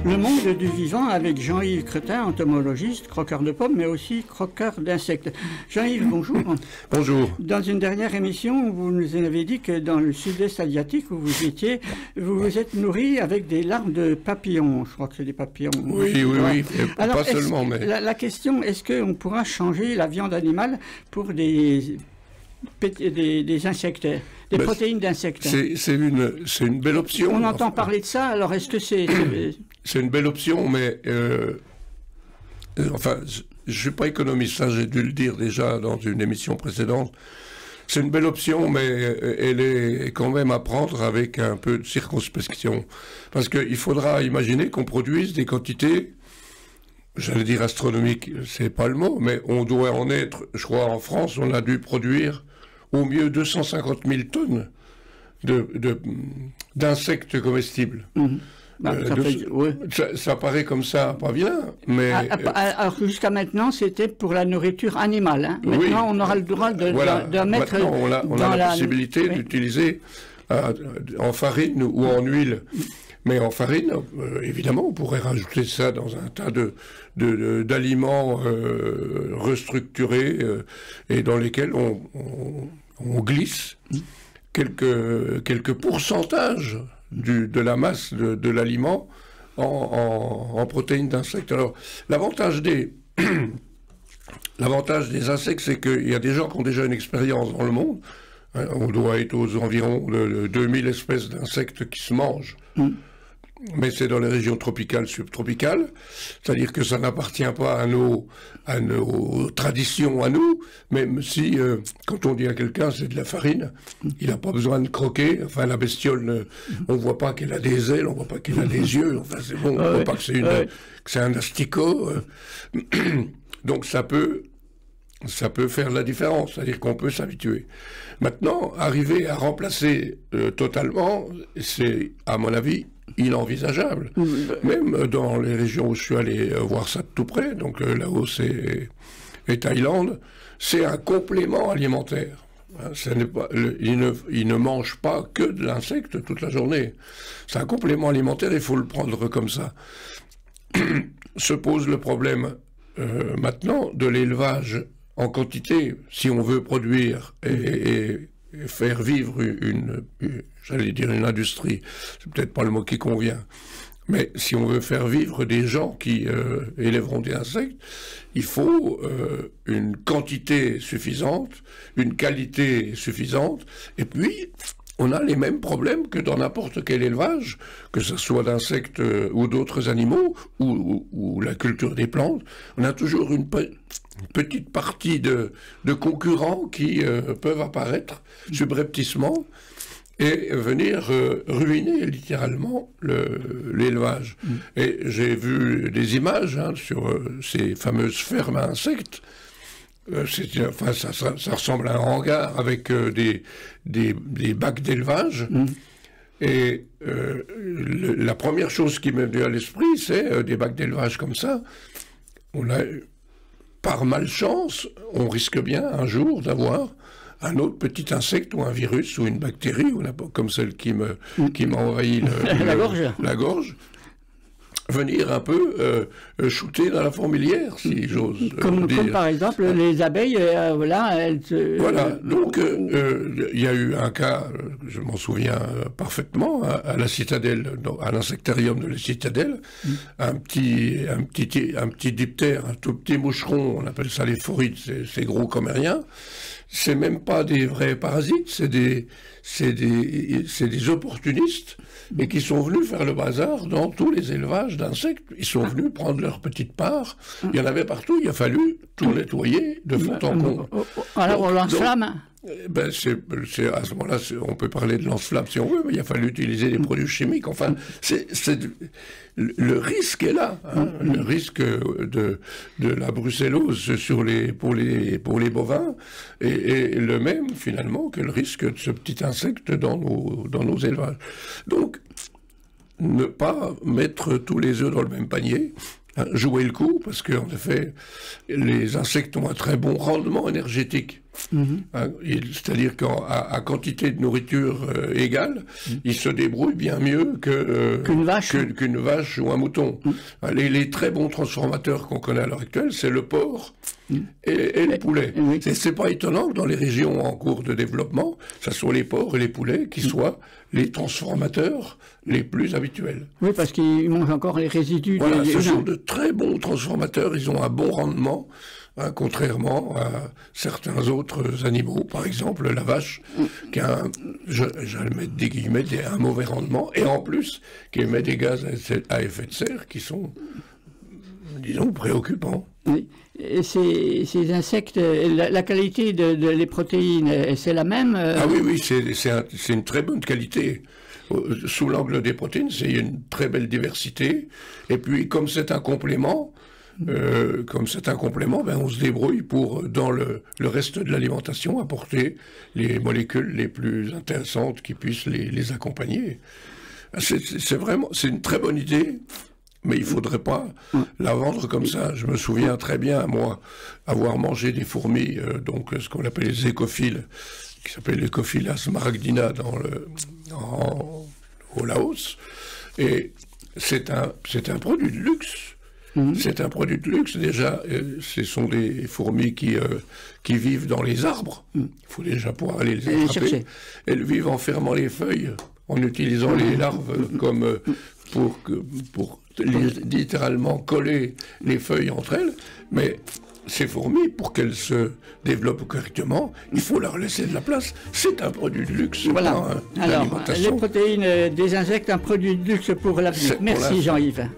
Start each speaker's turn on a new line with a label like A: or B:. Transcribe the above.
A: Le monde du vivant avec Jean-Yves Cretin, entomologiste, croqueur de pommes, mais aussi croqueur d'insectes. Jean-Yves, bonjour.
B: Bonjour.
A: Dans une dernière émission, vous nous avez dit que dans le sud-est asiatique où vous étiez, vous vous êtes nourri avec des larves de papillons. Je crois que c'est des papillons.
B: Oui, oui.
A: Alors,
B: pas seulement, mais...
A: La question, est-ce qu'on pourra changer la viande animale pour des insectes, des protéines d'insectes?
B: C'est une belle option.
A: On entend parler de ça, alors est-ce que c'est...
B: C'est une belle option, mais... enfin, je ne suis pas économiste, ça j'ai dû le dire déjà dans une émission précédente. C'est une belle option, mais elle est quand même à prendre avec un peu de circonspection. Parce qu'il faudra imaginer qu'on produise des quantités, j'allais dire astronomiques, c'est pas le mot, mais on doit en être, je crois en France, on a dû produire au mieux 250 000 tonnes d'insectes comestibles.
A: Mmh.
B: Ça paraît comme ça pas bien, mais...
A: Alors jusqu'à maintenant, c'était pour la nourriture animale. Hein. Maintenant, oui, on aura le droit de mettre...
B: Maintenant, on a la possibilité d'utiliser en farine ou en huile. Mais en farine, évidemment, on pourrait rajouter ça dans un tas d'aliments restructurés et dans lesquels on glisse quelques pourcentages de la masse de l'aliment en protéines d'insectes. Alors, l'avantage des insectes, c'est qu'il y a des gens qui ont déjà une expérience dans le monde. On doit être aux environs de 2000 espèces d'insectes qui se mangent. Mais c'est dans les régions tropicales, subtropicales. C'est-à-dire que ça n'appartient pas à nos traditions, à nous. Même si, quand on dit à quelqu'un c'est de la farine, il n'a pas besoin de croquer. Enfin, la bestiole, on ne voit pas qu'elle a des ailes, on ne voit pas qu'elle a des yeux. Enfin, c'est bon, on ne voit pas que c'est un asticot. Donc ça peut faire la différence, c'est-à-dire qu'on peut s'habituer. Maintenant, arriver à remplacer totalement, c'est, à mon avis, inenvisageable. Même dans les régions où je suis allé voir ça de tout près, donc Laos et Thaïlande, c'est un complément alimentaire. Il ne mange pas que de l'insecte toute la journée. C'est un complément alimentaire, il faut le prendre comme ça. Se pose le problème maintenant de l'élevage en quantité, si on veut produire et faire vivre j'allais dire une industrie, c'est peut-être pas le mot qui convient, mais si on veut faire vivre des gens qui élèveront des insectes, il faut une quantité suffisante, une qualité suffisante, et puis on a les mêmes problèmes que dans n'importe quel élevage, que ce soit d'insectes ou d'autres animaux, ou la culture des plantes. On a toujours une petite partie de concurrents qui peuvent apparaître subrepticement et venir ruiner littéralement l'élevage. Et j'ai vu des images sur ces fameuses fermes à insectes. Ça ressemble à un hangar avec des bacs d'élevage. Et la première chose qui m'est venue à l'esprit, c'est des bacs d'élevage comme ça. Par malchance, on risque bien un jour d'avoir un autre petit insecte ou un virus ou une bactérie, comme celle qui m'a envahi la gorge, venir un peu shooter dans la fourmilière, si j'ose dire.
A: Comme par exemple les abeilles, voilà.
B: Voilà, donc il y a eu un cas, je m'en souviens parfaitement, à la citadelle, à l'insectarium de la citadelle, un petit diptère, un tout petit moucheron, on appelle ça les phorides, c'est gros comme rien. C'est même pas des vrais parasites, c'est des opportunistes, et qui sont venus faire le bazar dans tous les élevages d'insectes. Ils sont venus prendre leur petite part. Il y en avait partout, il a fallu tout nettoyer de fond en comble.
A: Alors on lance-flamme.
B: À ce moment-là, on peut parler de lance-flamme si on veut, mais il a fallu utiliser des produits chimiques. Enfin, le risque est là. Le risque de la brucellose pour les bovins est le même, finalement, que le risque de ce petit insecte dans nos élevages. Donc, ne pas mettre tous les œufs dans le même panier, jouer le coup, parce qu'en effet, les insectes ont un très bon rendement énergétique. C'est-à-dire qu'à quantité de nourriture égale, ils se débrouillent bien mieux qu'une vache ou un mouton. Les très bons transformateurs qu'on connaît à l'heure actuelle, c'est le porc et les poulets. C'est pas étonnant que dans les régions en cours de développement, ce soit les porcs et les poulets qui soient les transformateurs les plus habituels.
A: Oui, parce qu'ils mangent encore les résidus.
B: Voilà, ce sont de très bons transformateurs, ils ont un bon rendement, contrairement à certains autres animaux, par exemple la vache, qui a, j'allais mettre des guillemets, un mauvais rendement, et en plus, qui émet des gaz à effet de serre qui sont, disons, préoccupants.
A: Oui. Et ces insectes, la qualité les protéines, c'est la même
B: Ah oui, c'est une très bonne qualité. Sous l'angle des protéines, c'est une très belle diversité. Et puis, comme c'est un complément, ben, on se débrouille pour, dans le reste de l'alimentation, apporter les molécules les plus intéressantes qui puissent les accompagner. C'est une très bonne idée. Mais il ne faudrait pas la vendre comme ça. Je me souviens très bien, moi, avoir mangé des fourmis, donc ce qu'on appelle les écophiles, qui s'appelle l'Ecophilas smaragdina au Laos. Et c'est un produit de luxe. C'est un produit de luxe. Déjà, ce sont des fourmis qui vivent dans les arbres. Il faut déjà pouvoir aller les attraper. Elles vivent en fermant les feuilles, en utilisant les larves comme pour littéralement coller les feuilles entre elles, mais ces fourmis, pour qu'elles se développent correctement, il faut leur laisser de la place. C'est un produit de luxe.
A: Voilà. Alors, les protéines des insectes, un produit de luxe pour l'avenir. Merci Jean-Yves.